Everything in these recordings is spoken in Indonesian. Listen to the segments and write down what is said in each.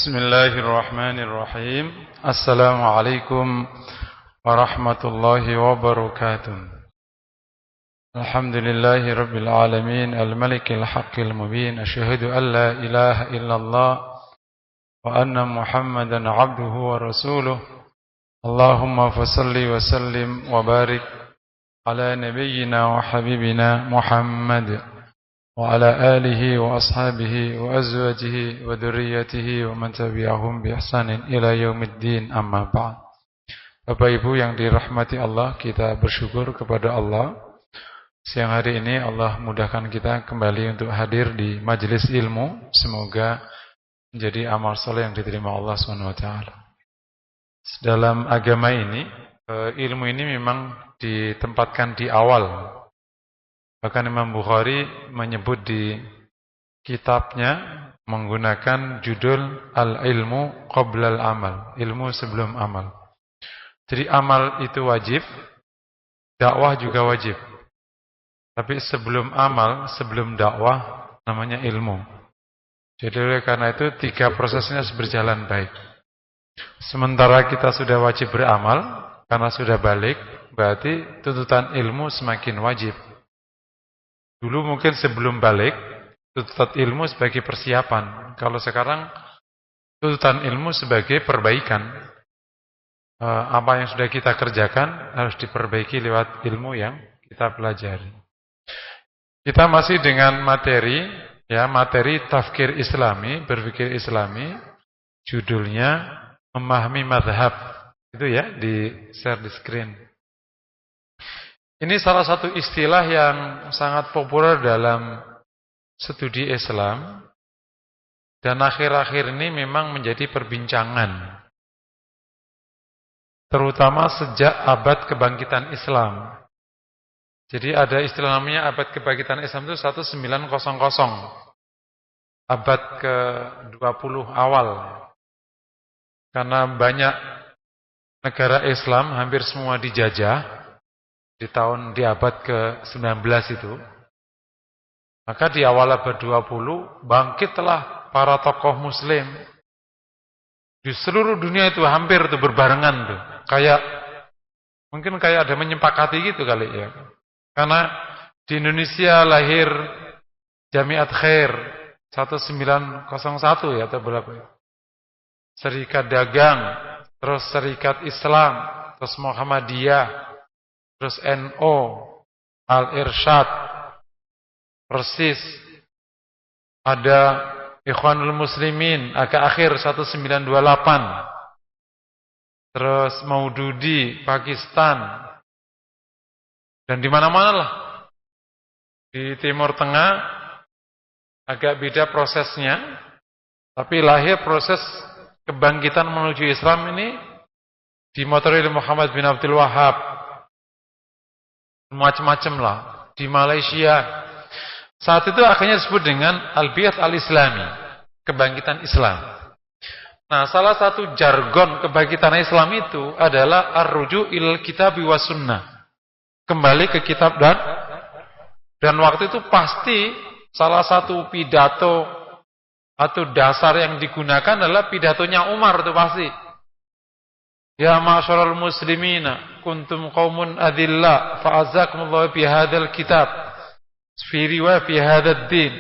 بسم الله الرحمن الرحيم السلام عليكم ورحمة الله وبركاته الحمد لله رب العالمين الملك الحق المبين أشهد أن لا إله إلا الله وأن محمدا عبده ورسوله اللهم فصل وسلم وبارك على نبينا وحبيبنا محمد وعلى آله وأصحابه وأزواجه وذريته ومن تبعهم بإحسان إلى يوم الدين أما بعد. Bapak Ibu yang dirahmati Allah, kita bersyukur kepada Allah. Siang hari ini Allah mudahkan kita kembali untuk hadir di majelis ilmu. Semoga menjadi amal soleh yang diterima Allah SWT. Dalam agama ini, ilmu ini memang ditempatkan di awal. Bahkan Imam Bukhari menyebut di kitabnya menggunakan judul Al-Ilmu Qoblal Amal, ilmu sebelum amal. Jadi amal itu wajib, dakwah juga wajib. Tapi sebelum amal, sebelum dakwah namanya ilmu. Jadi oleh karena itu tiga prosesnya berjalan baik. Sementara kita sudah wajib beramal, karena sudah balik, berarti tuntutan ilmu semakin wajib. Dulu mungkin sebelum balik, tuntutan ilmu sebagai persiapan. Kalau sekarang, tuntutan ilmu sebagai perbaikan. Apa yang sudah kita kerjakan harus diperbaiki lewat ilmu yang kita pelajari. Kita masih dengan materi tafkir islami, berpikir islami. Judulnya memahami mazhab. Itu ya, di share di screen. Ini salah satu istilah yang sangat populer dalam studi Islam dan akhir-akhir ini memang menjadi perbincangan, terutama sejak abad kebangkitan Islam. Jadi ada istilah namanya abad kebangkitan Islam itu 1900, abad ke-20 awal. Karena banyak negara Islam hampir semua dijajah di abad ke-19 itu. Maka di awal abad 20 bangkitlah para tokoh muslim. Di seluruh dunia itu hampir tuh berbarengan tuh. Mungkin kayak ada menyepakati gitu kali ya. Karena di Indonesia lahir Jamiat Khair 1901 ya atau berapa ya. Serikat Dagang, terus Serikat Islam, terus Muhammadiyah, terus NO, Al-Irsyad, persis ada Ikhwanul Muslimin, agak akhir 1928, terus Maududi, Pakistan, dan di mana-mana lah. Di Timur Tengah agak beda prosesnya, tapi lahir proses kebangkitan menuju Islam ini dimotori oleh Muhammad bin Abdul Wahhab. Macam-macam lah. Di Malaysia saat itu akhirnya disebut dengan Al-Bi'ats Al-Islami, kebangkitan Islam. Nah, salah satu jargon kebangkitan Islam itu adalah ar-ruju' ilal kitabi was sunnah, kembali ke kitab dan waktu itu pasti salah satu pidato atau dasar yang digunakan adalah pidatonya Umar itu pasti. Ya ma'asyaral muslimina kuntum qaumun adilla fa'azzakumullahu bi hadzal kitab fi riwayah fi hadzal din.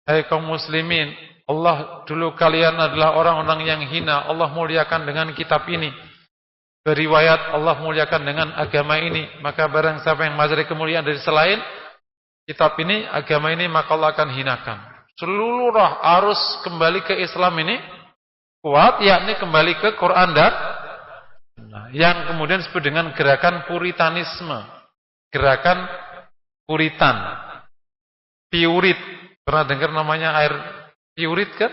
Hai kaum muslimin, Allah dulu kalian adalah orang-orang yang hina, Allah muliakan dengan kitab ini. Beriwayat Allah muliakan dengan agama ini, maka barang siapa yang mencari kemuliaan dari selain kitab ini, agama ini, maka Allah akan hinakan. Seluruh arus kembali ke Islam ini kuat, yakni kembali ke Quran dan yang kemudian disebut dengan gerakan Puritanisme, gerakan Puritan, Piurit. Pernah dengar namanya air Piurit kan?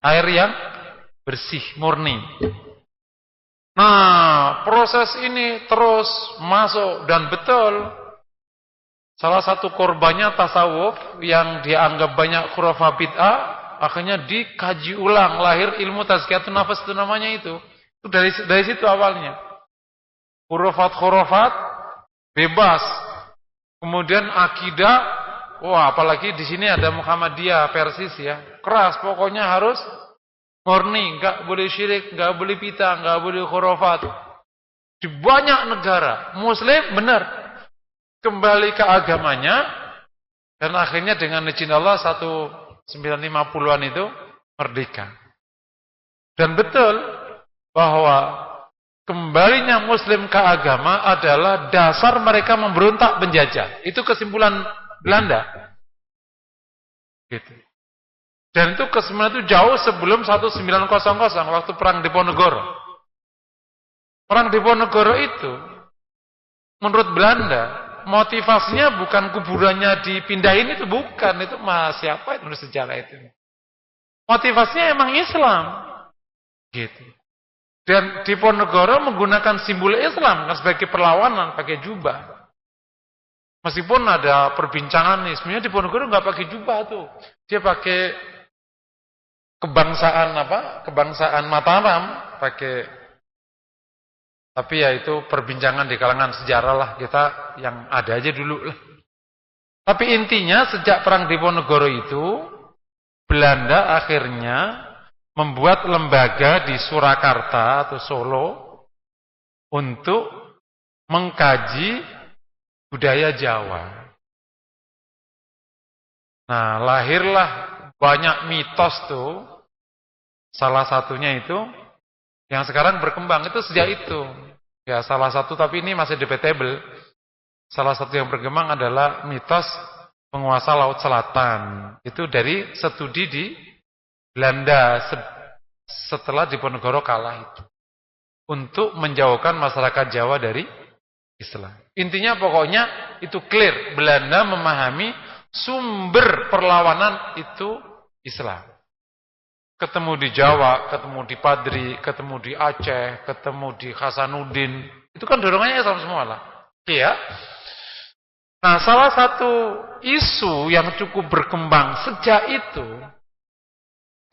Air yang bersih, murni. Nah, proses ini terus masuk dan betul. Salah satu korbannya tasawuf yang dianggap banyak khurafah bid'ah, akhirnya dikaji ulang, lahir ilmu tazkiyatun nafas itu namanya itu. Itu dari situ awalnya. Khurafat bebas. Kemudian akidah, wah apalagi di sini ada Muhammadiyah persis ya. Keras, pokoknya harus Murni, nggak boleh syirik, nggak boleh bid'ah, nggak boleh khurafat. Di banyak negara Muslim benar kembali ke agamanya, dan akhirnya dengan izin Allah 1950-an itu merdeka. Dan betul bahwa kembalinya Muslim ke agama adalah dasar mereka memberontak penjajah. Itu kesimpulan Belanda. Gitu. Dan itu kesimpulan itu jauh sebelum 1900 waktu perang Diponegoro. Perang Diponegoro itu menurut Belanda motivasinya bukan kuburannya dipindahin, itu bukan, itu siapa itu menurut sejarah itu. Motivasinya emang Islam. Gitu. Dan Diponegoro menggunakan simbol Islam kan sebagai perlawanan, pakai jubah. Meskipun ada perbincangan nih, sebenarnya Diponegoro nggak pakai jubah tuh. Dia pakai kebangsaan Mataram, pakai. Tapi ya itu perbincangan di kalangan sejarah lah, kita yang ada aja dulu lah. Tapi intinya sejak perang Diponegoro itu Belanda akhirnya membuat lembaga di Surakarta atau Solo untuk mengkaji budaya Jawa. Nah, lahirlah banyak mitos tuh. Salah satunya itu yang sekarang berkembang itu sejak itu. Ya, salah satu, tapi ini masih debatable. Salah satu yang berkembang adalah mitos penguasa Laut Selatan. Itu dari studi di Belanda setelah Diponegoro kalah itu, untuk menjauhkan masyarakat Jawa dari Islam. Intinya pokoknya itu clear, Belanda memahami sumber perlawanan itu Islam. Ketemu di Jawa, ketemu di Padri, ketemu di Aceh, ketemu di Hasanuddin, itu kan dorongannya Islam semua lah. Iya. Nah, salah satu isu yang cukup berkembang sejak itu,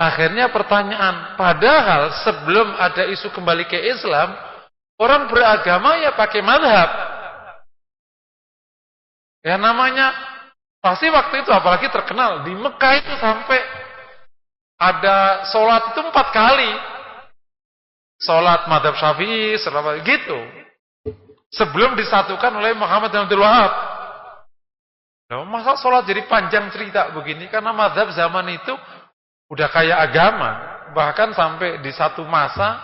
akhirnya pertanyaan, padahal sebelum ada isu kembali ke Islam, orang beragama ya pakai mazhab. Ya namanya, pasti waktu itu apalagi terkenal, di Mekah itu sampai ada sholat itu 4 kali. Sholat mazhab Syafi'i, gitu. Sebelum disatukan oleh Muhammad bin Abdul Wahab. Nah, masa sholat jadi panjang cerita begini? Karena mazhab zaman itu udah kayak agama, bahkan sampai di satu masa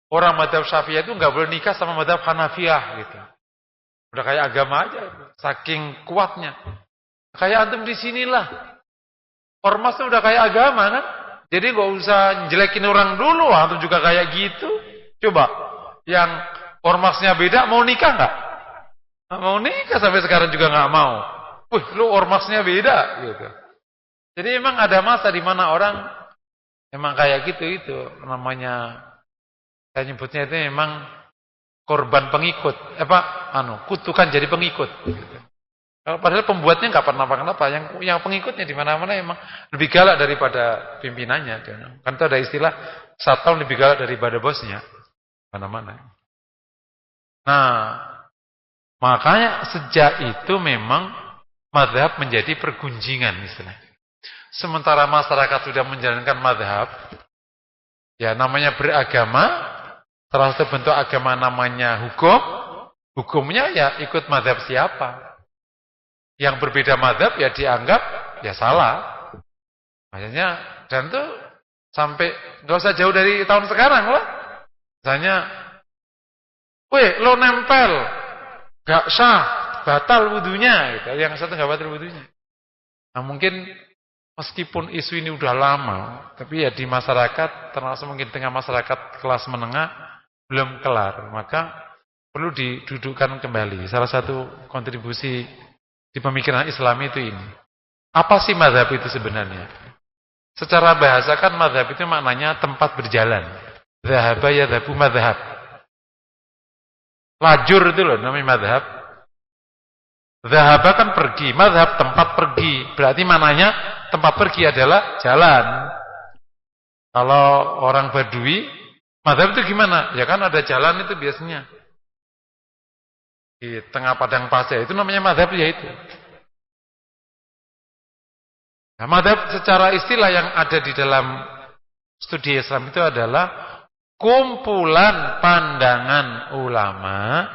orang mazhab Syafi'iyah itu nggak boleh nikah sama mazhab Hanafiyah gitu. Udah kayak agama aja, saking kuatnya. Kayak antum di sinilah, ormas udah kayak agama kan, jadi nggak usah jelekin orang dulu, antum juga kayak gitu. Coba, yang ormasnya beda mau nikah nggak? Nggak mau nikah sampai sekarang juga nggak mau. Wih, lu ormasnya beda gitu. Jadi emang ada masa di mana orang emang kayak gitu itu namanya, saya nyebutnya itu memang korban pengikut, kutukan jadi pengikut. Gitu. Padahal pembuatnya nggak pernah apa-apa, yang pengikutnya di mana-mana emang lebih galak daripada pimpinannya. Kan itu ada istilah satpam lebih galak daripada bosnya, mana-mana. Nah, makanya sejak itu memang mazhab menjadi pergunjingan istilahnya. Sementara masyarakat sudah menjalankan mazhab, ya namanya beragama, salah satu bentuk agama namanya hukum, hukumnya ya ikut mazhab siapa. Yang berbeda mazhab ya dianggap ya salah. Makanya, dan itu sampai nggak usah jauh dari tahun sekarang lah. Misalnya, lo nempel, gak sah, batal wudunya, gitu. Yang satu nggak batal wudunya. Nah mungkin meskipun isu ini udah lama, tapi ya di masyarakat, termasuk mungkin tengah masyarakat kelas menengah, belum kelar. Maka perlu didudukkan kembali. Salah satu kontribusi di pemikiran Islam itu ini. Apa sih mazhab itu sebenarnya? Secara bahasa kan mazhab itu maknanya tempat berjalan. Zahaba yadhabu mazhab. Lajur itu loh namanya mazhab. Zahaba kan pergi, mazhab tempat pergi. Berarti maknanya tempat pergi adalah jalan. Kalau orang Badui, mazhab itu gimana? Ya kan ada jalan itu biasanya. Di tengah padang pasir, itu namanya mazhab ya itu. Nah, mazhab secara istilah yang ada di dalam Studi Islam itu adalah kumpulan pandangan ulama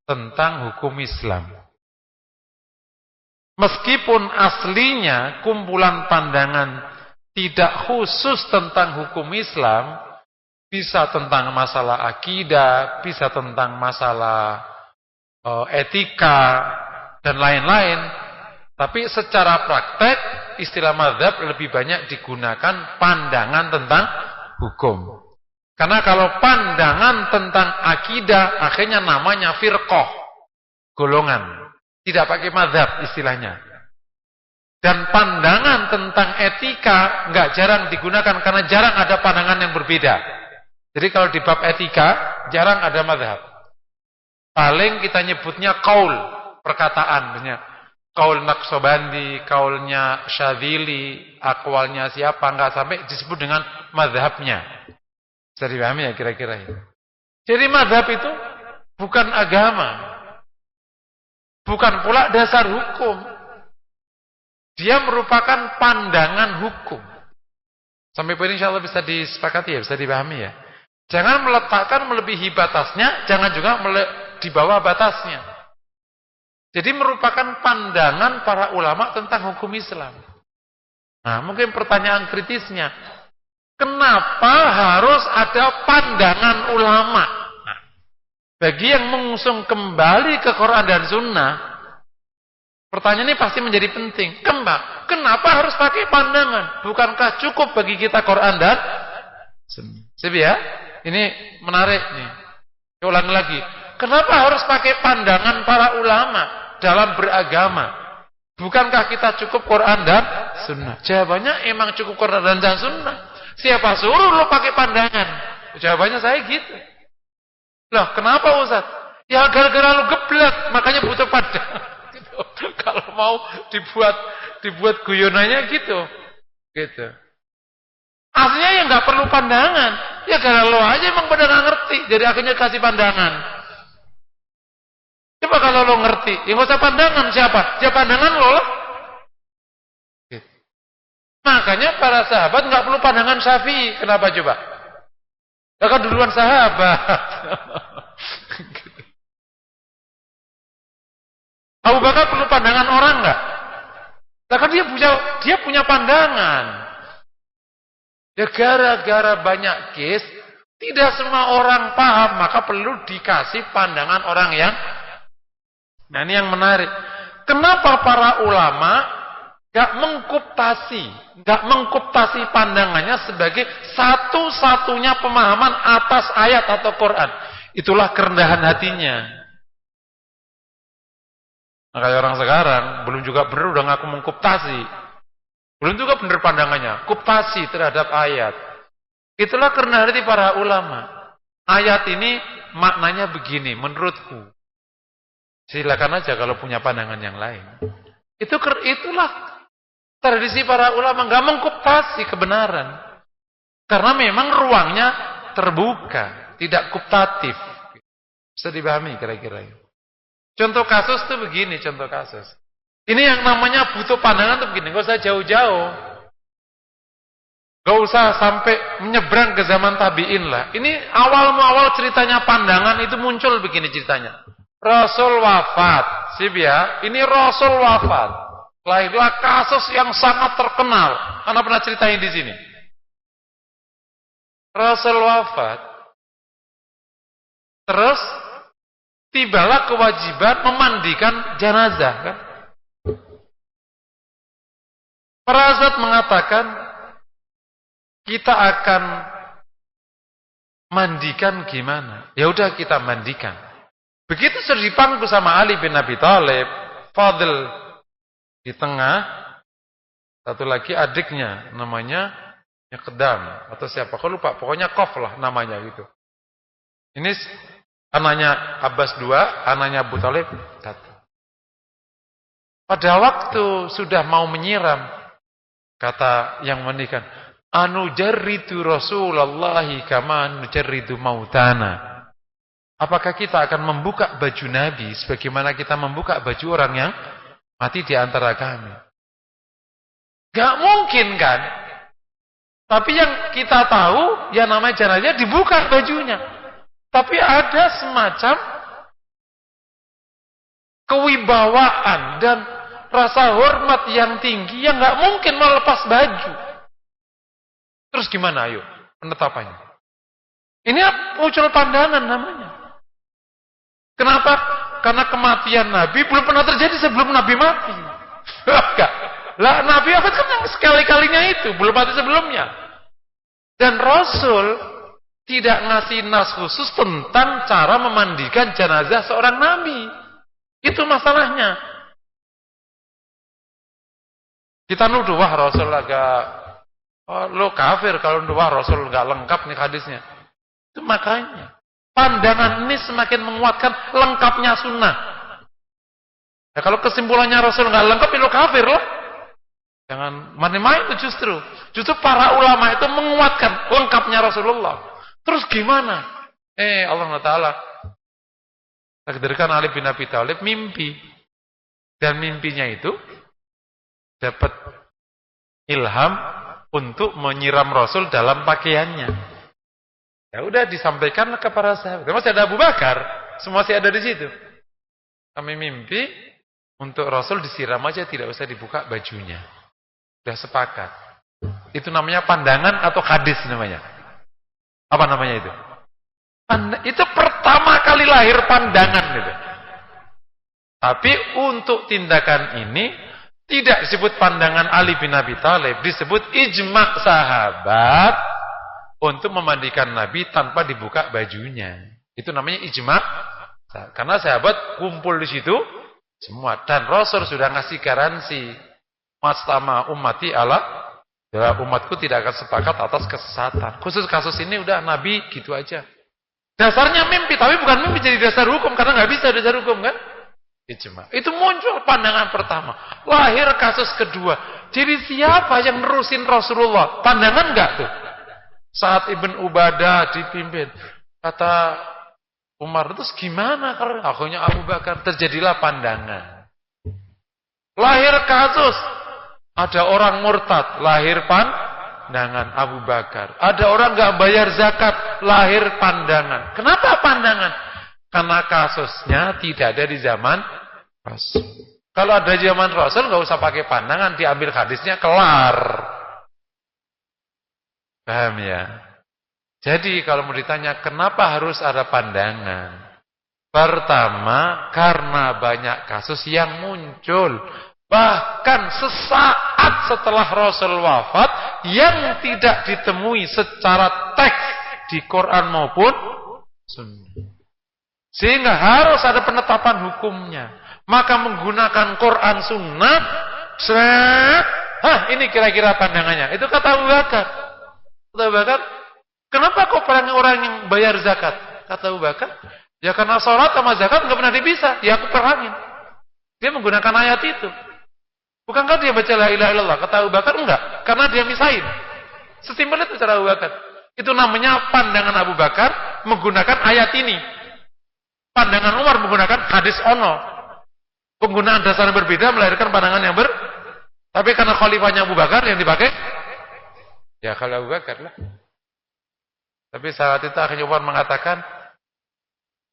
tentang hukum Islam. Meskipun aslinya kumpulan pandangan tidak khusus tentang hukum Islam, bisa tentang masalah akidah, bisa tentang masalah etika, dan lain-lain. Tapi secara praktek, istilah mazhab lebih banyak digunakan pandangan tentang hukum. Karena kalau pandangan tentang akidah, akhirnya namanya firqah, golongan. Tidak pakai mazhab istilahnya. Dan pandangan tentang etika nggak jarang digunakan karena jarang ada pandangan yang berbeda. Jadi kalau di bab etika jarang ada mazhab. Paling kita nyebutnya qaul, perkataan banyak. Qaul Naqsyabandi, qaulnya Syadzili, aqwalnya siapa, nggak sampai disebut dengan mazhabnya. Bisa dipahami ya kira-kira ya. Jadi mazhab itu bukan agama. Bukan pula dasar hukum. Dia merupakan pandangan hukum. Sampai poin insyaallah bisa disepakati ya, bisa dipahami ya. Jangan meletakkan melebihi batasnya, jangan juga di bawah batasnya. Jadi merupakan pandangan para ulama tentang hukum Islam. Nah, mungkin pertanyaan kritisnya, kenapa harus ada pandangan ulama? Nah, bagi yang mengusung kembali ke Quran dan Sunnah, pertanyaan ini pasti menjadi penting. Kenapa harus pakai pandangan? Bukankah cukup bagi kita Quran dan Sunnah? Siap ya? Ini menarik nih. Ulang lagi. Kenapa harus pakai pandangan para ulama dalam beragama? Bukankah kita cukup Quran dan Sunnah? Jawabannya emang cukup Quran dan Sunnah. Siapa suruh lo pakai pandangan? Jawabannya saya gitu. Loh, kenapa Ustaz? Ya gara-gara lo geblek, makanya butuh pandangan. Gitu. Kalau mau dibuat guyonannya gitu. Gitu. Aslinya ya nggak perlu pandangan. Ya karena lo aja emang pada nggak ngerti, jadi akhirnya kasih pandangan. Coba kalau lo ngerti, ya nggak usah pandangan siapa? Ya pandangan lo lah. Gitu. Makanya para sahabat nggak perlu pandangan Syafi'i. Kenapa coba? Ya kan duluan sahabat. Gitu. Abu Bakar perlu pandangan orang nggak? Nah, kan dia punya pandangan. Ya gara-gara banyak case, tidak semua orang paham, maka perlu dikasih pandangan orang yang. Nah ini yang menarik. Kenapa para ulama gak mengkoptasi pandangannya sebagai satu-satunya pemahaman atas ayat atau Quran? Itulah kerendahan hatinya. Nah, kayak orang sekarang belum juga benar udah ngaku mengkoptasi. Belum juga benar pandangannya, koptasi terhadap ayat. Itulah kerendahan hati para ulama. Ayat ini maknanya begini, menurutku. Silakan aja kalau punya pandangan yang lain. Itulah tradisi para ulama, nggak mengkoptasi kebenaran. Karena memang ruangnya terbuka, tidak koptatif. Bisa dipahami kira-kira. Contoh kasus tuh begini, contoh kasus. Ini yang namanya butuh pandangan tuh begini, gak usah jauh-jauh. Gak usah sampai menyeberang ke zaman tabi'in lah. Ini awal ceritanya pandangan itu muncul begini ceritanya. Rasul wafat, sip ya. Ini Rasul wafat. Lahirlah kasus yang sangat terkenal. Anda pernah ceritain di sini. Rasul wafat. Terus tibalah kewajiban memandikan jenazah kan? Para Ustaz mengatakan kita akan mandikan gimana? Ya udah kita mandikan. Begitu sudah dipangku sama Ali bin Abi Thalib, Fadl di tengah, satu lagi adiknya namanya Kedam atau siapa? Kau lupa, pokoknya Qaf lah namanya gitu. Ini anaknya Abbas 2, anaknya Abu Thalib 1. Pada waktu sudah mau menyiram, kata yang menikah, anujarridu Rasulullahi kama nujarridu mautana. Apakah kita akan membuka baju Nabi sebagaimana kita membuka baju orang yang mati di antara kami? Gak mungkin kan? Tapi yang kita tahu, ya namanya jenazah dibuka bajunya. Tapi ada semacam kewibawaan dan rasa hormat yang tinggi yang nggak mungkin melepas baju. Terus gimana ayo penetapannya? Ini muncul pandangan namanya. Kenapa? Karena kematian Nabi belum pernah terjadi sebelum Nabi mati. Enggak. Lah Nabi kan yang sekali-kalinya itu, belum mati sebelumnya. Dan Rasul tidak ngasih nas khusus tentang cara memandikan jenazah seorang Nabi. Itu masalahnya. Kita nuduh, wah Rasul agak, lo kafir kalau nuduh, wah Rasul nggak lengkap nih hadisnya. Itu makanya pandangan ini semakin menguatkan lengkapnya sunnah. Ya kalau kesimpulannya Rasul nggak lengkap, itu kafir lah. Jangan main-main itu justru para ulama itu menguatkan lengkapnya Rasulullah. Terus gimana? Allah Taala takdirkan Ali bin Abi Thalib mimpi, dan mimpinya itu dapat ilham untuk menyiram Rasul dalam pakaiannya. Ya udah disampaikan ke para sahabat. Masih ada Abu Bakar, semua masih ada di situ. Kami mimpi untuk Rasul disiram aja, tidak usah dibuka bajunya. Sudah sepakat. Itu namanya pandangan atau hadis namanya? Apa namanya itu? Itu pertama kali lahir pandangan itu. Tapi untuk tindakan ini tidak disebut pandangan Ali bin Abi Thalib, disebut ijma' sahabat untuk memandikan Nabi tanpa dibuka bajunya. Itu namanya ijma'. Karena sahabat kumpul di situ semua, dan Rasul sudah ngasih garansi, mastama ummati ala, ya, umatku tidak akan sepakat atas kesesatan. Khusus kasus ini udah Nabi gitu aja. Dasarnya mimpi, tapi bukan mimpi jadi dasar hukum, karena nggak bisa dasar hukum kan? Ijma. Itu muncul pandangan pertama. Lahir kasus kedua. Jadi siapa yang nerusin Rasulullah? Pandangan nggak tuh? Saat Ibn Ubadah dipimpin, kata Umar, terus gimana kalau akhirnya Abu Bakar? Terjadilah pandangan. Lahir kasus, ada orang murtad, lahir pandangan Abu Bakar. Ada orang nggak bayar zakat, lahir pandangan. Kenapa pandangan? Karena kasusnya tidak ada di zaman Rasul. Kalau ada di zaman Rasul, nggak usah pakai pandangan, diambil hadisnya kelar. Paham ya? Jadi kalau mau ditanya kenapa harus ada pandangan? Pertama, karena banyak kasus yang muncul. Bahkan sesaat setelah Rasul wafat yang tidak ditemui secara teks di Quran maupun Sunnah. Sehingga harus ada penetapan hukumnya. Maka menggunakan Quran Sunnah, ini kira-kira pandangannya. Itu kata Abu Bakar. Kata Abu Bakar, kenapa kok perangi orang yang bayar zakat? Kata Abu Bakar, ya karena sholat sama zakat nggak pernah dipisah, ya aku perangin. Dia menggunakan ayat itu. Bukankah dia baca la ilaha illallah? Kata Abu Bakar, enggak, karena dia misahin. Sesimpel itu cara Abu Bakar. Itu namanya pandangan Abu Bakar menggunakan ayat ini. Pandangan Umar menggunakan hadis ono. Penggunaan dasar yang berbeda melahirkan pandangan yang tapi karena khalifahnya Abu Bakar yang dipakai, ya kalau Abu Bakar lah. Tapi saat itu akhirnya Umar mengatakan,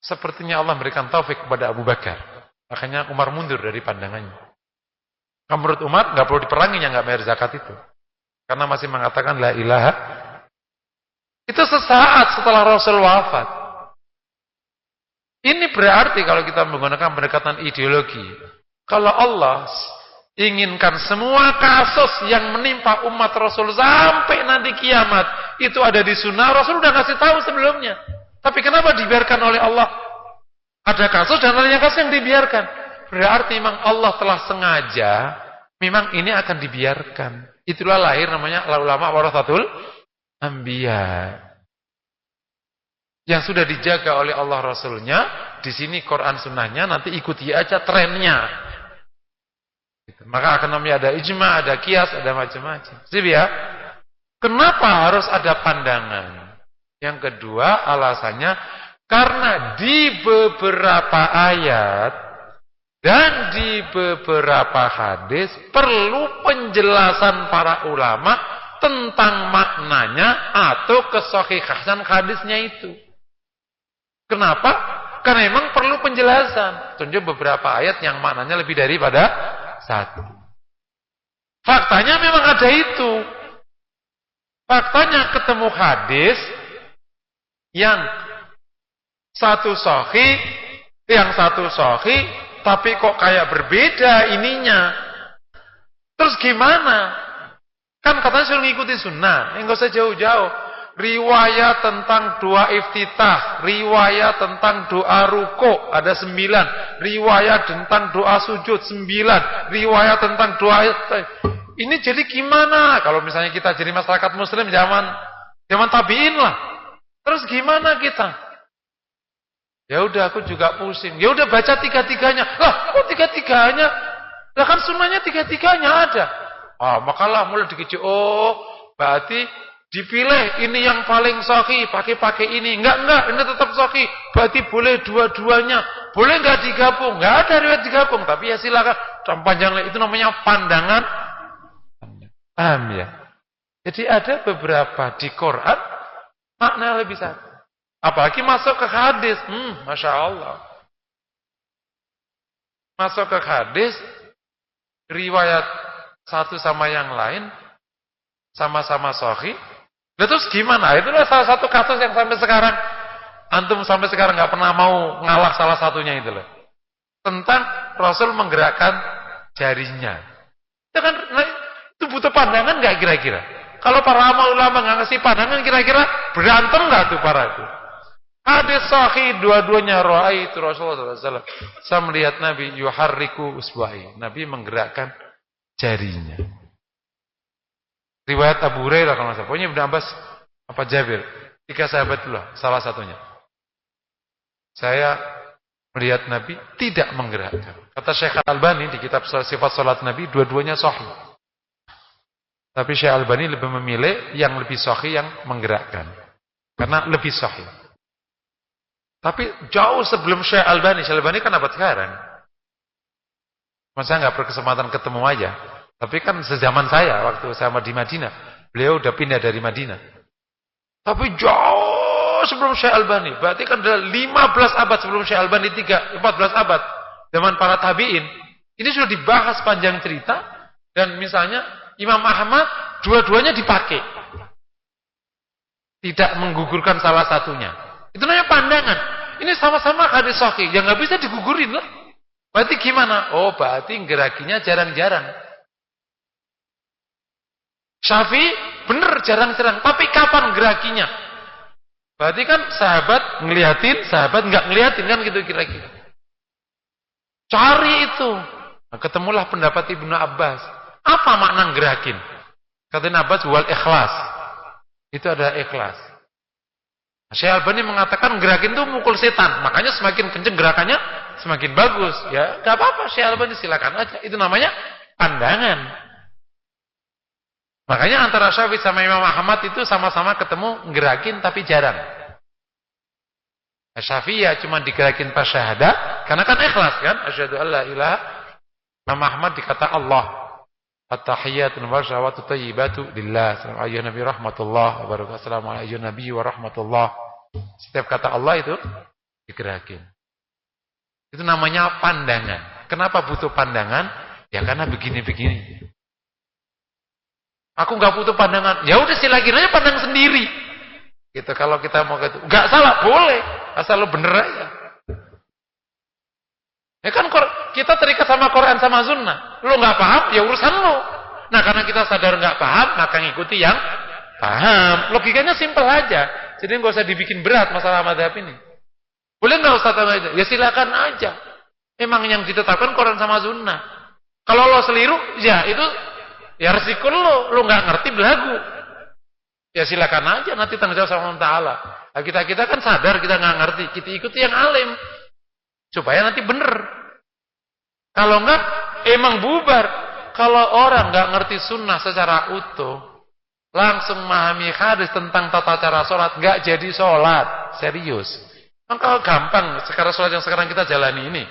sepertinya Allah memberikan taufik kepada Abu Bakar. Akhirnya Umar mundur dari pandangannya. Menurut Umar nggak perlu diperangi yang nggak bayar zakat itu, karena masih mengatakan la ilaha. Itu sesaat setelah Rasul wafat. Ini berarti kalau kita menggunakan pendekatan ideologi, kalau Allah inginkan semua kasus yang menimpa umat Rasul sampai nanti kiamat itu ada di sunnah, Rasul udah kasih tahu sebelumnya. Tapi kenapa dibiarkan oleh Allah? Ada kasus dan ada kasus yang dibiarkan. Berarti memang Allah telah sengaja, memang ini akan dibiarkan. Itulah lahir namanya ulama warathatul anbiya. Yang sudah dijaga oleh Allah Rasulnya, di sini Quran Sunnahnya, nanti ikuti aja trennya. Maka akan namanya ada ijma, ada kias, ada macam-macam. Jadi ya, kenapa harus ada pandangan? Yang kedua alasannya, karena di beberapa ayat dan di beberapa hadis perlu penjelasan para ulama tentang maknanya atau kesahihan hadisnya itu. Kenapa? Karena memang perlu penjelasan. Tunjuk beberapa ayat yang maknanya lebih daripada satu. Faktanya memang ada itu. Faktanya ketemu hadis yang satu sahih, tapi kok kayak berbeda ininya. Terus gimana? Kan katanya suruh ngikutin sunnah, enggak usah jauh-jauh. Riwayat tentang doa iftitah, riwayat tentang doa ruku ada 9, riwayat tentang doa sujud 9, riwayat tentang doa. Ini jadi gimana? Kalau misalnya kita jadi masyarakat muslim zaman tabi'in lah. Terus gimana kita? Ya udah aku juga pusing. Ya udah baca tiga-tiganya. Lah, kok tiga-tiganya? Lah kan sunnahnya tiga-tiganya ada. Makalah mulai dikecil. Oh, berarti dipilih ini yang paling sahih, pakai ini. Enggak, ini tetap sahih. Berarti boleh dua-duanya. Boleh enggak digabung? Enggak ada riwayat digabung, tapi ya silakan. Panjang itu namanya pandangan. Paham ya? Jadi ada beberapa di Quran makna lebih satu. Apalagi masuk ke hadis. Masya Allah. Masuk ke hadis, riwayat satu sama yang lain sama-sama sahih. Terus gimana? Itulah salah satu kasus yang sampai sekarang antum sampai sekarang nggak pernah mau ngalah salah satunya itu loh. Tentang Rasul menggerakkan jarinya. Itu kan itu butuh pandangan nggak kira-kira? Kalau para ulama nggak ngasih pandangan kira-kira berantem nggak tuh para itu? Hadis sahih dua-duanya itu Rasulullah SAW. Saya melihat Nabi yuharriku usbahi. Nabi menggerakkan jarinya. Riwayat Abu Hurairah kalau nggak salah. Pokoknya Ibnu Abbas apa Jabir. 3 sahabat dulu salah satunya. Saya melihat Nabi tidak menggerakkan. Kata Syekh Al-Albani di kitab Sifat Salat Nabi, dua-duanya sahih. Tapi Syekh Al-Albani lebih memilih yang lebih sahih yang menggerakkan. Karena lebih sahih. Tapi jauh sebelum Syekh Al-Albani kan abad sekarang. Masa nggak berkesempatan ketemu aja. Tapi kan sezaman saya, waktu saya di Madinah. Beliau udah pindah dari Madinah. Tapi jauh sebelum Syekh Al-Albani. Berarti kan ada 15 abad sebelum Syekh Al-Albani, 14 abad. Zaman para tabi'in. Ini sudah dibahas panjang cerita. Dan misalnya Imam Ahmad, dua-duanya dipakai. Tidak menggugurkan salah satunya. Itu namanya pandangan. Ini sama-sama hadis sahih. Yang nggak bisa digugurin lah. Berarti gimana? Oh, berarti gerakinya jarang-jarang. Syafi'i bener jarang-jarang. Tapi kapan gerakinya? Berarti kan sahabat ngeliatin, sahabat nggak ngeliatin kan gitu kira-kira. Cari itu. Nah, ketemulah pendapat Ibnu Abbas. Apa makna gerakin? Kata Ibnu Abbas wal ikhlas. Itu ada ikhlas. Syekh Al-Albani mengatakan gerakin itu mukul setan. Makanya semakin kenceng gerakannya semakin bagus. Ya, enggak apa-apa Syekh Al-Albani silakan aja. Itu namanya pandangan. Makanya antara Syafi'i sama Imam Ahmad itu sama-sama ketemu gerakin tapi jarang. Syafi'i ya cuma digerakin pas syahadah karena kan ikhlas kan. Asyhadu alla ilaha. Imam Ahmad dikata Allah. At-tahiyyatul wa syahawatut thayyibatu lillah. Assalamu alayhi nabi rahmatullah wa barakatuh. Assalamu alayhi nabi wa rahmatullah. Setiap kata Allah itu digerakin. Itu namanya pandangan. Kenapa butuh pandangan? Ya karena begini-begini. Aku nggak butuh pandangan. Ya udah silakan aja pandang sendiri. Gitu kalau kita mau gitu. Enggak salah, boleh. Asal lo bener aja. Ya kan kita terikat sama Quran sama Sunnah. Lo nggak paham, ya urusan lo. Nah karena kita sadar nggak paham, maka ngikuti yang paham. Logikanya simpel aja. Jadi nggak usah dibikin berat masalah madhab ini. Boleh nggak Ustaz aja? Ya silakan aja. Emang yang ditetapkan Quran sama Sunnah. Kalau lo seliru, ya itu ya resiko lo nggak ngerti belagu. Ya silakan aja nanti tanggung jawab sama Allah Taala. Nah, kita kan sadar kita nggak ngerti, kita ikuti yang alim supaya nanti bener. Kalau enggak, emang bubar. Kalau orang nggak ngerti sunnah secara utuh, langsung memahami hadis tentang tata cara sholat, nggak jadi sholat serius. Kalau gampang sekarang sholat yang sekarang kita jalani ini,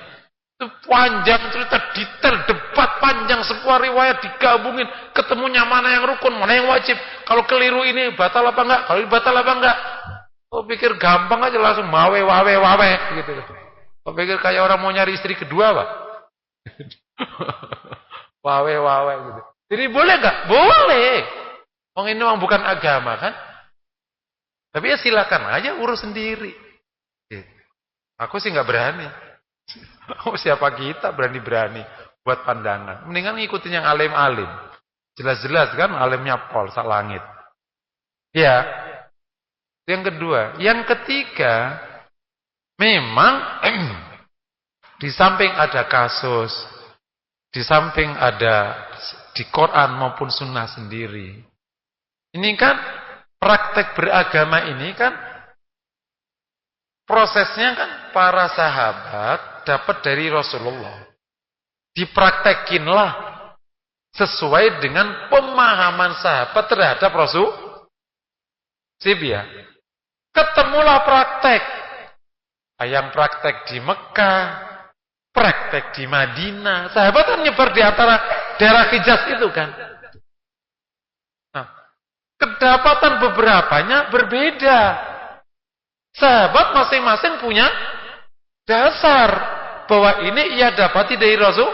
Itu panjang cerita, detail, debat panjang, semua riwayat digabungin, ketemunya mana yang rukun, mana yang wajib. Kalau keliru ini batal apa enggak? Kalau ini batal apa enggak? Kau pikir gampang aja langsung wawe gitu. Kau pikir kayak orang mau nyari istri kedua, Pak? wawe gitu. Jadi boleh enggak? Boleh. Ini memang bukan agama kan? Tapi ya silakan aja urus sendiri. Aku sih enggak berani. Siapa kita berani-berani buat pandangan. Mendingan ngikutin yang alim-alim. Jelas-jelas kan alimnya pol sak langit. Ya. Yang kedua, yang ketiga, memang di samping ada kasus, di samping ada di Quran maupun sunnah sendiri. Ini kan praktek beragama ini kan prosesnya kan para sahabat dapat dari Rasulullah. Dipraktekinlah sesuai dengan pemahaman sahabat terhadap Rasul. Sip ya. Ketemulah praktek. Yang praktek di Mekah, praktek di Madinah. Sahabat kan nyebar di antara daerah Hijaz itu kan. Nah, kedapatan beberapanya berbeda. Sahabat masing-masing punya dasar bahwa ini ia dapati dari Rasul.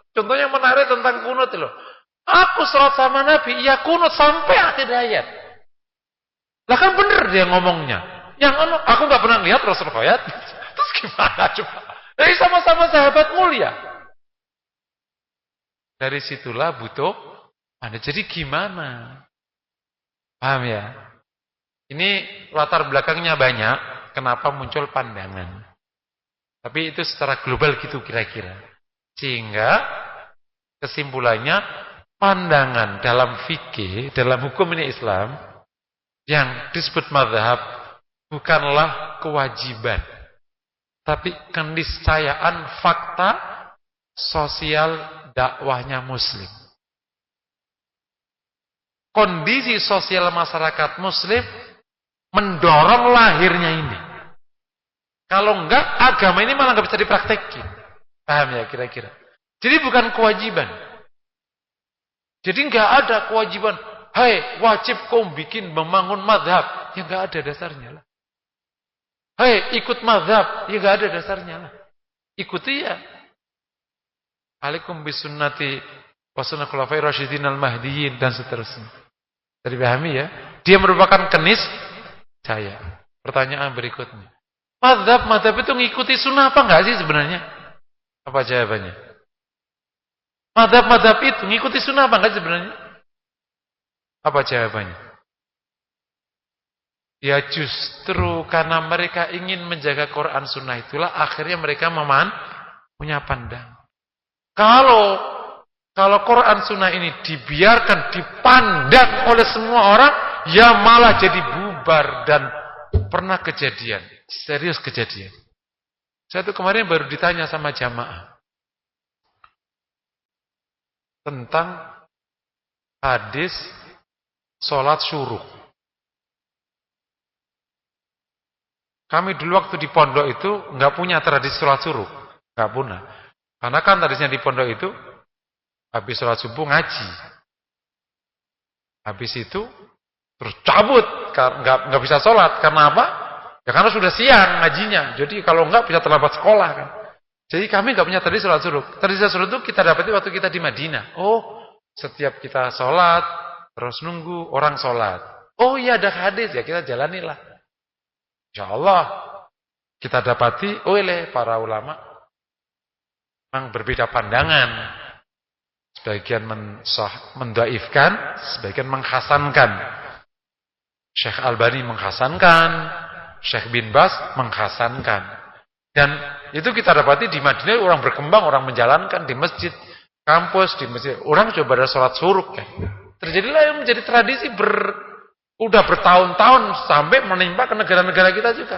Contohnya menarik tentang kunut loh. Aku sholat sama Nabi, ia kunut sampai akhir ayat. Lah kan bener dia ngomongnya. Yang aku nggak pernah lihat Rasul khoyat. Terus gimana coba? Dari sama-sama sahabat mulia. Dari situlah butuh Anda. Jadi gimana? Paham ya? Ini latar belakangnya banyak. Kenapa muncul pandangan? Tapi itu secara global gitu kira-kira. Sehingga kesimpulannya pandangan dalam fikih, dalam hukum ini Islam yang disebut mazhab bukanlah kewajiban, tapi keniscayaan fakta sosial dakwahnya muslim. Kondisi sosial masyarakat muslim mendorong lahirnya ini. Kalau enggak, agama ini malah enggak bisa dipraktekin. Paham ya kira-kira? Jadi bukan kewajiban. Jadi enggak ada kewajiban, hai wajib kau bikin membangun mazhab. Ya enggak ada dasarnya lah. Hai ikut mazhab. Ya enggak ada dasarnya lah. Ikuti ya. Alaikum bisunnati wa sunnah khulafai rasyidin al-mahdiyyin dan seterusnya. Tadi pahami ya? Dia merupakan keniscayaan. Pertanyaan berikutnya. Mazhab itu ngikuti sunnah apa enggak sih sebenarnya? Apa jawabannya? Mazhab itu ngikuti sunnah apa enggak sebenarnya? Apa jawabannya? Ya justru karena mereka ingin menjaga Quran sunnah itulah akhirnya mereka punya pandang. Kalau Quran sunnah ini dibiarkan dipandang oleh semua orang, ya malah jadi bubar. Dan pernah kejadian, serius kejadian. Saya tuh kemarin baru ditanya sama jamaah tentang hadis sholat syuruk. Kami dulu waktu di pondok itu nggak punya tradisi sholat syuruk, nggak punya. Karena kan tradisinya di pondok itu habis sholat subuh ngaji, habis itu terus cabut, nggak bisa sholat. Karena apa? Ya karena sudah siang ngajinya. Jadi kalau nggak bisa terlambat sekolah kan. Jadi kami nggak punya tradisi sholat syuruk. Tradisi sholat syuruk itu kita dapati waktu kita di Madinah. Oh, setiap kita sholat terus nunggu orang sholat. Oh iya ada hadis ya kita jalanilah. Insyaallah kita dapati oleh para ulama memang berbeda pandangan. Sebagian mendaifkan, sebagian menghasankan. Syekh Albani menghasankan, Syekh bin Bas menghasankan. Dan itu kita dapati di Madinah orang berkembang, orang menjalankan di masjid, kampus, di masjid. Orang coba ada sholat syuruk kan. Terjadilah yang menjadi tradisi udah bertahun-tahun sampai menimpa ke negara-negara kita juga.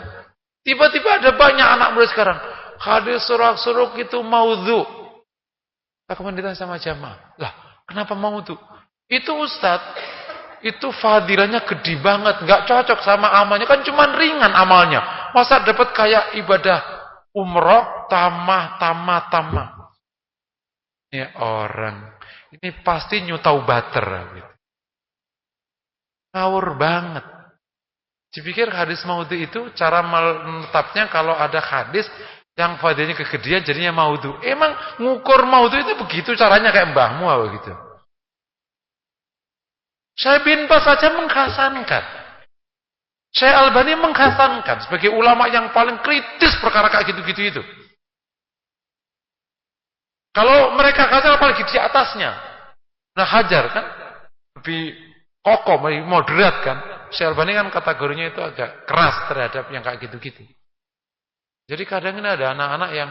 Tiba-tiba ada banyak anak muda sekarang. Hadis syuruk itu maudhu. Aku ditanya sama jamaah. Lah, kenapa maudhu? Itu Ustaz, itu fadilahnya gede banget, nggak cocok sama amalnya. Kan cuma ringan amalnya. Masa dapat kayak ibadah umroh tamah. Ini orang, ini pasti nyutau bater gitu. Ngawur banget. Dipikir hadis maudhu itu cara menetapnya kalau ada hadis yang fadilnya kegedean jadinya maudhu. Emang ngukur maudhu itu begitu caranya kayak mbahmu apa gitu. Syekh bin Baz saja menghasankan. Syekh Albani menghasankan sebagai ulama yang paling kritis perkara kayak gitu-gitu itu. Kalau mereka hasan apalagi di atasnya. Nah Hajar kan lebih kokoh, lebih moderat kan. Syekh Albani kan kategorinya itu agak keras terhadap yang kayak gitu-gitu. Jadi kadang ini ada anak-anak yang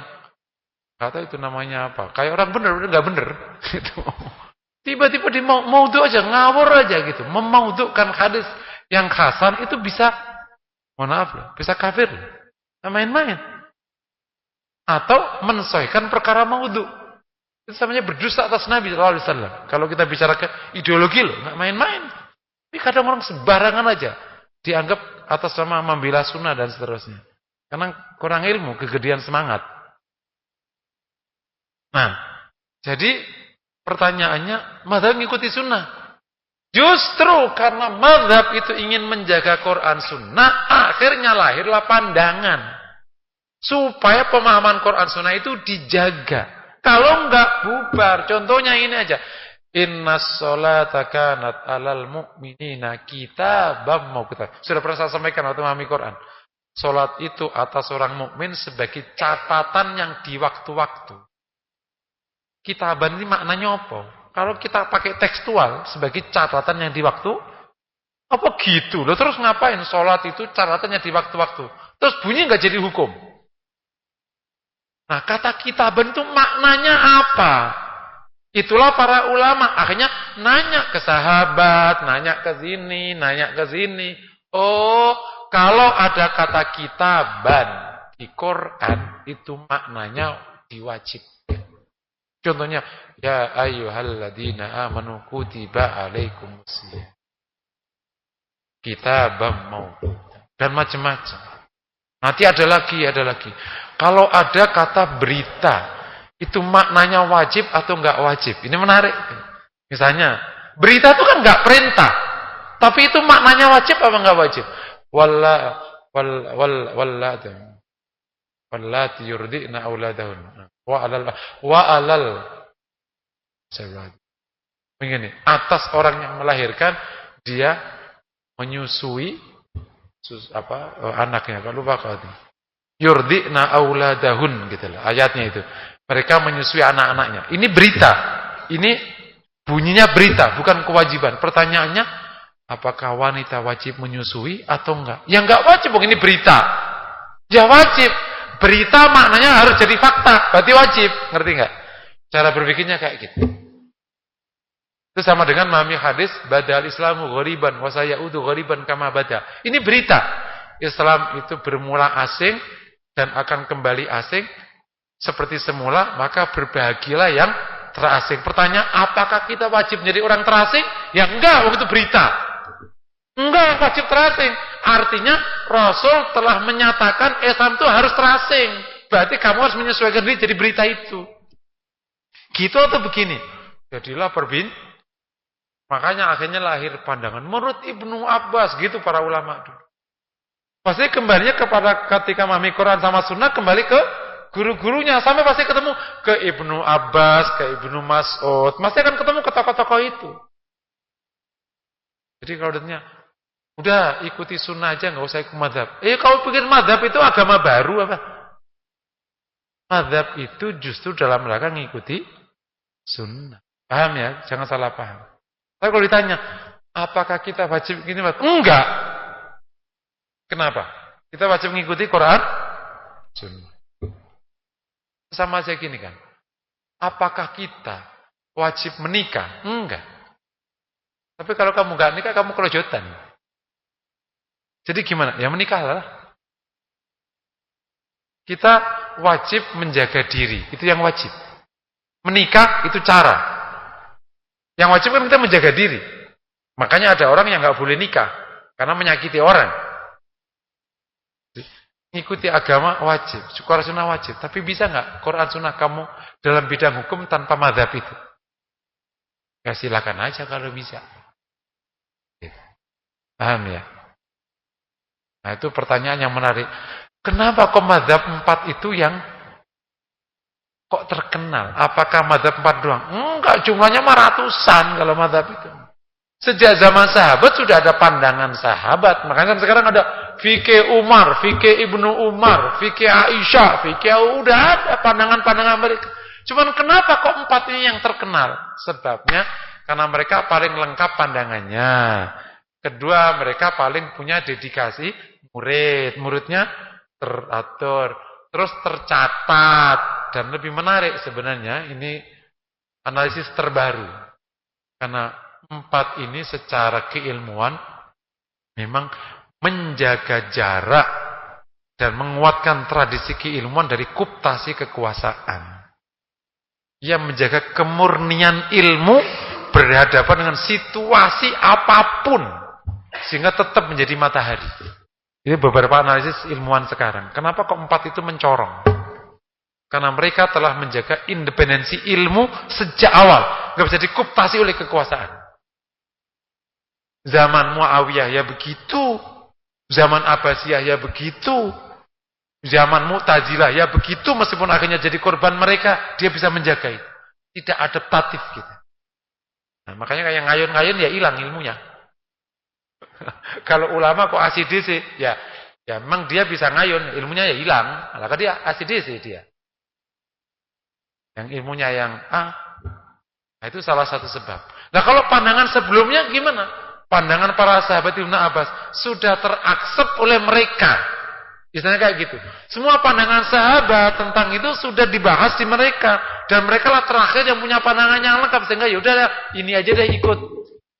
nggak tahu itu namanya apa. Kayak orang bener nggak bener. Gitu. Tiba-tiba di maudhu aja, ngawur aja gitu. Memaudhukan hadis yang hasan itu bisa, mohon maaf loh, bisa kafir. Nggak main-main. Atau mensesuaikan perkara maudhu. Itu namanya berdusta atas Nabi SAW. Kalau kita bicara ke ideologi loh, nggak main-main. Tapi kadang orang sembarangan aja dianggap atas nama membela sunnah dan seterusnya. Karena kurang ilmu, kegedean semangat. Nah, jadi pertanyaannya, mazhab ngikuti sunnah. Justru karena mazhab itu ingin menjaga Quran sunnah, akhirnya lahirlah pandangan. Supaya pemahaman Quran sunnah itu dijaga. Kalau enggak bubar. Contohnya ini aja. Innas sholata kanat alal mu'minina kitaban mauquta. Sudah pernah saya sampaikan waktu memahami Quran. Salat itu atas orang mukmin sebagai catatan yang di waktu-waktu. Kitaban ini maknanya apa? Kalau kita pakai tekstual sebagai catatan yang di waktu, apa gitu? Loh terus ngapain salat itu catatannya di waktu-waktu? Terus bunyi enggak jadi hukum? Nah, kata kitaban itu maknanya apa? Itulah para ulama akhirnya nanya ke sahabat, nanya ke sini. Oh, kalau ada kata kitaban di Quran itu maknanya diwajibkan. Contohnya, ya ayyuhalladzina amanu kutiba alaikumusiyam. Kitaban mauquta. Dan macam-macam. Nanti ada lagi. Kalau ada kata berita itu maknanya wajib atau enggak wajib? Ini menarik. Misalnya, berita itu kan enggak perintah. Tapi itu maknanya wajib apa enggak wajib? Wallati yurdi'na auladahun. Wa alal. Begini, atas orang yang melahirkan dia menyusui anaknya. Kalau lupa kau itu. Yurdi'na auladahun gitu lah. Ayatnya itu. Mereka menyusui anak-anaknya. Ini berita. Ini bunyinya berita, bukan kewajiban. Pertanyaannya, apakah wanita wajib menyusui atau enggak? Ya enggak wajib, ini berita. Ya wajib. Berita maknanya harus jadi fakta, berarti wajib. Ngerti enggak? Cara berpikirnya kayak gitu. Itu sama dengan memahami hadis, badal Islamu ghoriban, wa sayaudu ghoriban kama bada. Ini berita. Islam itu bermula asing dan akan kembali asing. Seperti semula, maka berbahagialah yang terasing. Pertanyaan, apakah kita wajib menjadi orang terasing? Ya enggak, waktu itu berita. Enggak, wajib terasing. Artinya, Rasul telah menyatakan Islam itu harus terasing. Berarti kamu harus menyesuaikan diri jadi berita itu. Gitu atau begini? Jadilah makanya akhirnya lahir pandangan. Menurut Ibnu Abbas, gitu para ulama dulu. Pasti kembalinya kepada ketika memahami Quran sama Sunnah, kembali ke guru-gurunya, sampai pasti ketemu ke Ibnu Abbas, ke Ibnu Mas'ud, masih akan ketemu ke tokoh-tokoh itu. Jadi kalau ditanya, udah ikuti sunnah aja, nggak usah ikut madhab. Kalau pikir madhab itu agama baru apa? Madhab itu justru dalam rangka ngikuti sunnah. Paham ya? Jangan salah paham. Tapi kalau ditanya, apakah kita wajib gini? Enggak. Kenapa? Kita wajib mengikuti Quran, sunnah. Sama aja gini kan. Apakah kita wajib menikah? Enggak. Tapi kalau kamu enggak nikah, kamu kelojotan. Jadi gimana? Ya menikahlah. Kita wajib menjaga diri. Itu yang wajib. Menikah itu cara. Yang wajib kan kita menjaga diri. Makanya ada orang yang enggak boleh nikah. Karena menyakiti orang. Ngikuti agama wajib, Quran sunnah wajib. Tapi bisa nggak Quran sunnah kamu dalam bidang hukum tanpa mazhab itu? Ya silakan aja kalau bisa. Paham ya? Nah itu pertanyaan yang menarik. Kenapa kok mazhab 4 itu yang kok terkenal? Apakah mazhab 4 doang? Enggak, jumlahnya mah ratusan kalau mazhab itu. Sejak zaman sahabat sudah ada pandangan sahabat. Makanya sekarang ada fikih Umar, fikih Ibnu Umar, fikih Aisyah, fikih udah ada pandangan-pandangan mereka. Cuman kenapa kok 4 ini yang terkenal? Sebabnya karena mereka paling lengkap pandangannya. Kedua, mereka paling punya dedikasi murid. Muridnya teratur, terus tercatat. Dan lebih menarik sebenarnya ini analisis terbaru. Karena 4 ini secara keilmuan memang menjaga jarak dan menguatkan tradisi keilmuan dari kuptasi kekuasaan. Ia menjaga kemurnian ilmu berhadapan dengan situasi apapun sehingga tetap menjadi matahari. Ini beberapa analisis ilmuwan sekarang. Kenapa kok 4 itu mencorong? Karena mereka telah menjaga independensi ilmu sejak awal. Nggak bisa dikuptasi oleh kekuasaan. Zaman Muawiyah ya begitu. Zaman Abbasiyah ya begitu. Zaman Mu'tazilah ya begitu. Meskipun akhirnya jadi korban mereka, dia bisa menjaga itu. Tidak adaptatif gitu. Nah, makanya kayak ngayun-ngayun ya hilang ilmunya. Kalau ulama kok ACDC, ya memang dia bisa ngayun, ilmunya ya hilang. Maka dia ACDC dia. Yang ilmunya yang nah itu salah satu sebab. Nah kalau pandangan sebelumnya gimana? Pandangan para sahabat Ibnu Abbas sudah teraksep oleh mereka. Istilahnya kayak gitu. Semua pandangan sahabat tentang itu sudah dibahas di mereka. Dan mereka lah terakhir yang punya pandangan yang lengkap. Sehingga yaudah ini aja deh ikut.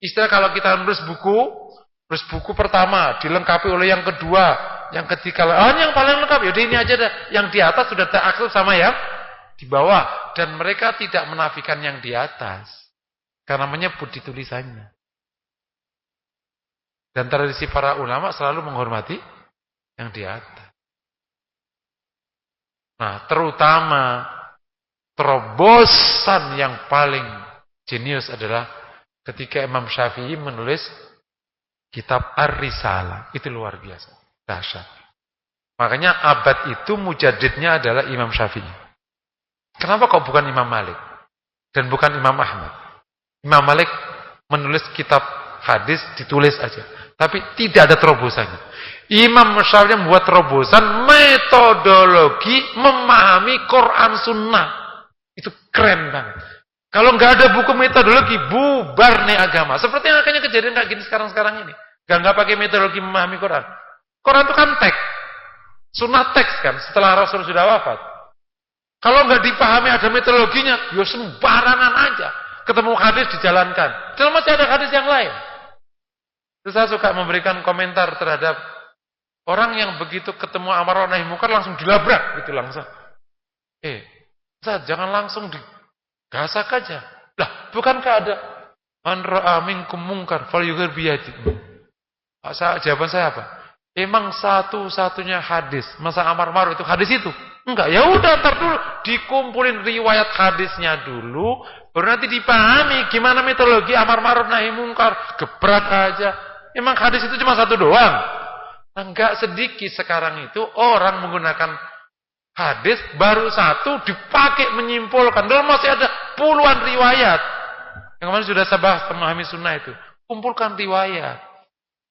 Istilah kalau kita nulis buku pertama dilengkapi oleh yang kedua, yang ketiga, yang paling lengkap yaudah ini aja deh. Yang di atas sudah teraksep sama yang di bawah. Dan mereka tidak menafikan yang di atas. Karena menyebut di tulisannya. Dan tradisi para ulama selalu menghormati yang di atas. Nah, terutama terobosan yang paling jenius adalah ketika Imam Syafi'i menulis kitab Ar-Risalah. Itu luar biasa, dahsyat. Makanya abad itu mujaddidnya adalah Imam Syafi'i. Kenapa kok bukan Imam Malik dan bukan Imam Ahmad? Imam Malik menulis kitab hadis ditulis aja, tapi tidak ada terobosannya. Imam Syafi'i membuat terobosan metodologi memahami Quran Sunnah. Itu keren banget. Kalau nggak ada buku metodologi, bubar nih agama. Seperti yang akhirnya kejadian kayak gini sekarang ini. Nggak pakai metodologi memahami Quran. Quran itu kan teks, Sunnah teks kan. Setelah Rasul sudah wafat. Kalau nggak dipahami ada metodologinya, ya sembarangan aja. Ketemu hadis dijalankan. Dan masih ada hadis yang lain. Terus saya suka memberikan komentar terhadap orang yang begitu ketemu amar ma'ruf nahi munkar langsung dilabrak gitu langsung. Ustaz, jangan langsung digasak aja. Lah, bukankah ada man ra'a minkum munkar falyughayyir biyadihi. Jawaban saya apa? Emang satu-satunya hadis masa amar ma'ruf itu hadis itu? Enggak, ya udah ntar dulu dikumpulin riwayat hadisnya dulu, baru nanti dipahami gimana metodologi amar ma'ruf nahi munkar. Gebrak aja. Emang hadis itu cuma satu doang? Enggak sedikit sekarang itu orang menggunakan hadis baru satu dipakai menyimpulkan. Dalam masih ada puluhan riwayat. Yang kemarin sudah saya bahas memahami sunnah itu. Kumpulkan riwayat.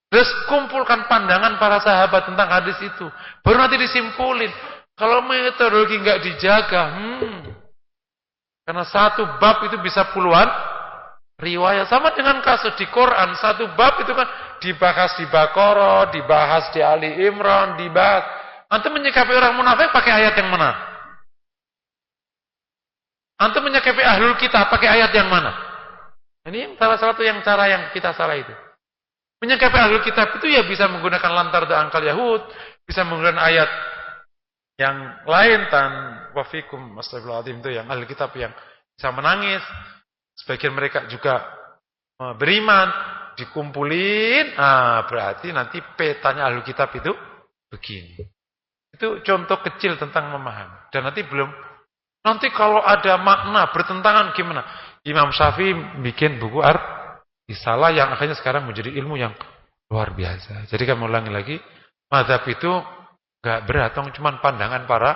Terus kumpulkan pandangan para sahabat tentang hadis itu. Baru nanti disimpulin. Kalau metodologi nggak dijaga, karena satu bab itu bisa puluhan riwayat. Sama dengan kasus di Quran, satu bab itu kan dibahas di Baqarah, dibahas di Ali Imran, dibahas. Antum menyikapi orang munafik pakai ayat yang mana? Antum menyikapi ahlul kitab pakai ayat yang mana? Ini salah satu yang cara yang kita salah itu. Menyikapi ahlul kitab itu ya bisa menggunakan lantar angkal Yahud, bisa menggunakan ayat yang lain wafikum astagfirullahaladzim itu yang ahli kitab yang bisa menangis. Sebagian mereka juga beriman, dikumpulin. Berarti nanti petanya ahli kitab itu begini. Itu contoh kecil tentang memahami. Dan nanti kalau ada makna bertentangan gimana? Imam Syafi'i bikin buku Risalah yang akhirnya sekarang menjadi ilmu yang luar biasa. Jadi kami ulangi lagi, mazhab itu enggak berat, cuma pandangan para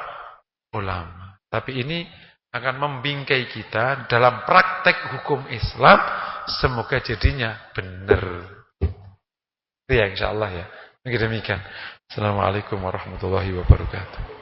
ulama. Tapi ini akan membingkai kita dalam praktek hukum Islam, semoga jadinya benar. Itu ya insyaallah ya. Demikian. Assalamualaikum warahmatullahi wabarakatuh.